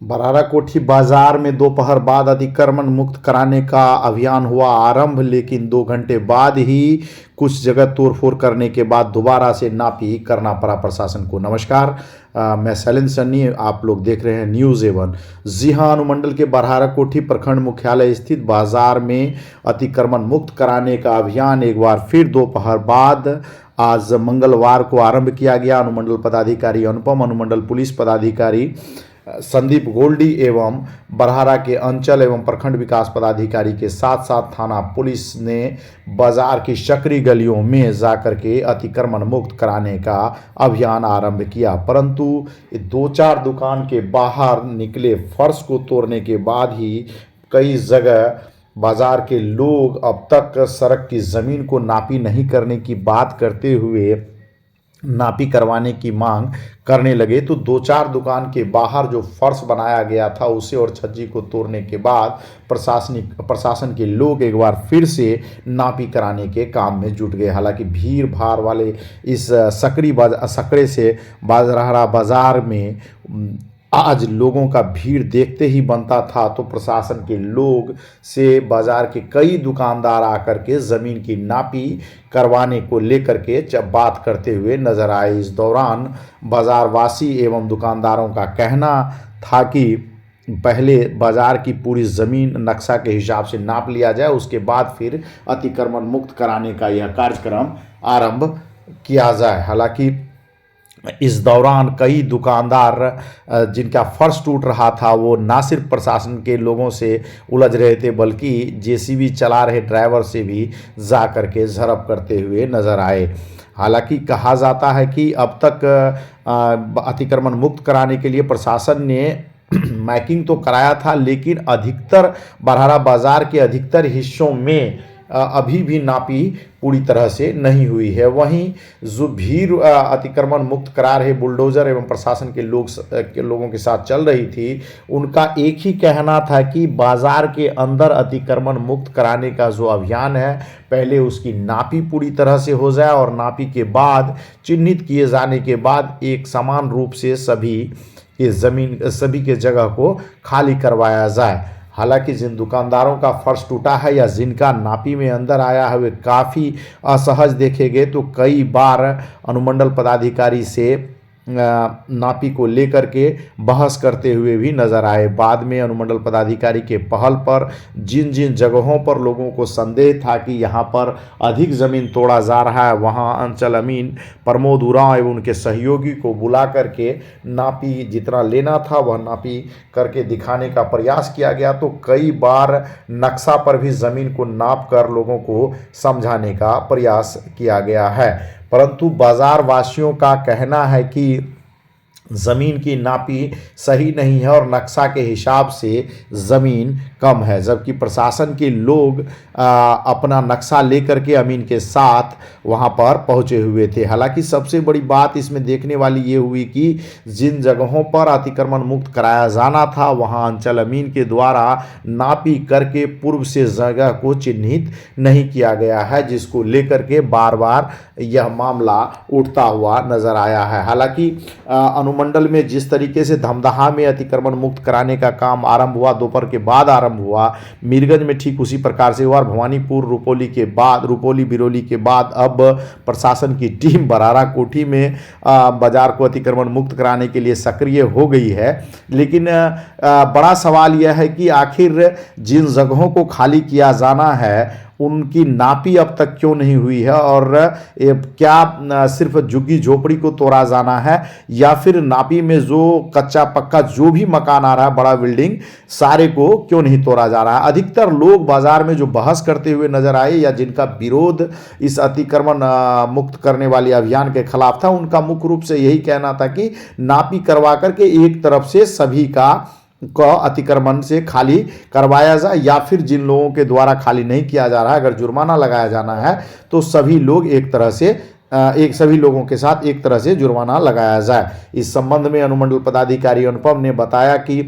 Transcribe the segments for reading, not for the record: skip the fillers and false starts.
बरारा कोठी बाजार में दोपहर बाद अतिक्रमण मुक्त कराने का अभियान हुआ आरंभ, लेकिन 2 घंटे बाद ही कुछ जगह तोड़फोड़ करने के बाद दोबारा से नापी करना पड़ा प्रशासन को। नमस्कार, मैं शैलेंद्र सन्नी, आप लोग देख रहे हैं न्यूज़ 7। जी हां, अनुमंडल के बरारा कोठी प्रखंड मुख्यालय स्थित बाजार में अतिक्रमण मुक्त कराने का अभियान एक बार फिर दोपहर बाद आज मंगलवार को आरंभ किया गया। अनुमंडल पदाधिकारी अनुपम, अनुमंडल पुलिस पदाधिकारी संदीप गोल्डी एवं बरहारा के अंचल एवं प्रखंड विकास पदाधिकारी के साथ साथ थाना पुलिस ने बाजार की सकरी गलियों में जाकर के अतिक्रमण मुक्त कराने का अभियान आरंभ किया, परंतु 2-4 दुकान के बाहर निकले फर्श को तोड़ने के बाद ही कई जगह बाजार के लोग अब तक सड़क की ज़मीन को नापी नहीं करने की बात करते हुए नापी करवाने की मांग करने लगे। तो 2-4 दुकान के बाहर जो फर्श बनाया गया था उसे और छज्जी को तोड़ने के बाद प्रशासन के लोग एक बार फिर से नापी कराने के काम में जुट गए। हालांकि भीड़ भाड़ वाले इस सकड़े से बरहारा बाजार में आज लोगों का भीड़ देखते ही बनता था, तो प्रशासन के लोग से बाजार के कई दुकानदार आकर के ज़मीन की नापी करवाने को लेकर के बात करते हुए नजर आए। इस दौरान बाजारवासी एवं दुकानदारों का कहना था कि पहले बाजार की पूरी ज़मीन नक्शा के हिसाब से नाप लिया जाए, उसके बाद फिर अतिक्रमण मुक्त कराने का यह कार्यक्रम आरंभ किया जाए। हालांकि इस दौरान कई दुकानदार जिनका फर्श टूट रहा था वो ना सिर्फ प्रशासन के लोगों से उलझ रहे थे, बल्कि जेसीबी चला रहे ड्राइवर से भी जा कर के झड़प करते हुए नजर आए। हालांकि कहा जाता है कि अब तक अतिक्रमण मुक्त कराने के लिए प्रशासन ने मैकिंग तो कराया था, लेकिन अधिकतर बरहारा बाजार के अधिकतर हिस्सों में अभी भी नापी पूरी तरह से नहीं हुई है। वहीं जो भीड़ अतिक्रमण मुक्त करा रहे बुलडोजर एवं प्रशासन के लोगों के साथ चल रही थी, उनका एक ही कहना था कि बाजार के अंदर अतिक्रमण मुक्त कराने का जो अभियान है, पहले उसकी नापी पूरी तरह से हो जाए और नापी के बाद चिन्हित किए जाने के बाद एक समान रूप से सभी के जगह को खाली करवाया जाए। हालांकि जिन दुकानदारों का फर्श टूटा है या जिनका नापी में अंदर आया है वे काफ़ी असहज देखे गए, तो कई बार अनुमंडल पदाधिकारी से नापी को लेकर के बहस करते हुए भी नजर आए। बाद में अनुमंडल पदाधिकारी के पहल पर जिन जिन जगहों पर लोगों को संदेह था कि यहाँ पर अधिक ज़मीन तोड़ा जा रहा है, वहाँ अंचल अमीन प्रमोद उरांव एवं उनके सहयोगी को बुला करके नापी जितना लेना था वह नापी करके दिखाने का प्रयास किया गया। तो कई बार नक्शा पर भी ज़मीन को नाप कर लोगों को समझाने का प्रयास किया गया है, परंतु बाजार वासियों का कहना है कि ज़मीन की नापी सही नहीं है और नक्शा के हिसाब से ज़मीन कम है, जबकि प्रशासन के लोग अपना नक्शा लेकर के अमीन के साथ वहां पर पहुंचे हुए थे। हालांकि सबसे बड़ी बात इसमें देखने वाली ये हुई कि जिन जगहों पर अतिक्रमण मुक्त कराया जाना था वहां अंचल अमीन के द्वारा नापी करके पूर्व से जगह को चिन्हित नहीं किया गया है, जिसको लेकर के बार बार यह मामला उठता हुआ नजर आया है। हालांकि अनुमंडल में जिस तरीके से धमदाहा में अतिक्रमण मुक्त कराने का काम आरंभ हुआ, दोपहर के बाद आरंभ हुआ, मीरगंज में ठीक उसी प्रकार से हुआ। भवानीपुर रुपौली बिरौली के बाद अब प्रशासन की टीम बरहारा कोठी में बाजार को अतिक्रमण मुक्त कराने के लिए सक्रिय हो गई है। लेकिन बड़ा सवाल यह है कि आखिर जिन जगहों को खाली किया जाना है उनकी नापी अब तक क्यों नहीं हुई है, और क्या सिर्फ झुग्गी झोपड़ी को तोड़ा जाना है या फिर नापी में जो कच्चा पक्का जो भी मकान आ रहा है, बड़ा बिल्डिंग, सारे को क्यों नहीं तोड़ा जा रहा है। अधिकतर लोग बाजार में जो बहस करते हुए नजर आए या जिनका विरोध इस अतिक्रमण मुक्त करने वाले अभियान के खिलाफ था, उनका मुख्य रूप से यही कहना था कि नापी करवा करके एक तरफ से सभी का अतिक्रमण से खाली करवाया जाए, या फिर जिन लोगों के द्वारा खाली नहीं किया जा रहा है अगर जुर्माना लगाया जाना है तो सभी लोगों के साथ एक तरह से जुर्माना लगाया जाए। इस संबंध में अनुमंडल पदाधिकारी अनुपम ने बताया कि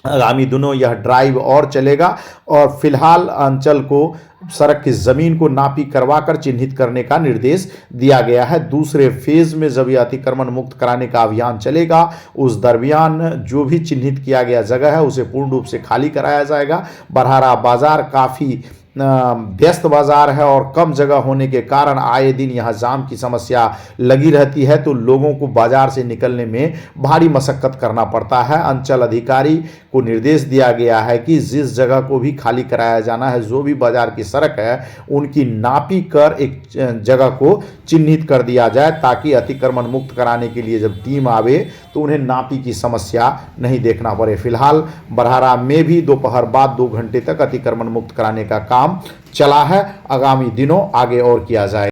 आगामी दिनों यह ड्राइव और चलेगा और फिलहाल अंचल को सड़क की जमीन को नापी करवाकर चिन्हित करने का निर्देश दिया गया है। दूसरे फेज में जब यह अतिक्रमण मुक्त कराने का अभियान चलेगा, उस दरमियान जो भी चिन्हित किया गया जगह है उसे पूर्ण रूप से खाली कराया जाएगा। बरहारा बाजार काफ़ी व्यस्त बाजार है और कम जगह होने के कारण आए दिन यहाँ जाम की समस्या लगी रहती है, तो लोगों को बाजार से निकलने में भारी मशक्कत करना पड़ता है। अंचल अधिकारी को निर्देश दिया गया है कि जिस जगह को भी खाली कराया जाना है, जो भी बाजार की सड़क है उनकी नापी कर एक जगह को चिन्हित कर दिया जाए, ताकि अतिक्रमण मुक्त कराने के लिए जब टीम आवे तो उन्हें नापी की समस्या नहीं देखना पड़े। फिलहाल बरहारा में भी दोपहर बाद 2 घंटे तक अतिक्रमण मुक्त कराने का काम चला है। आगामी दिनों आगे और किया जाएगा।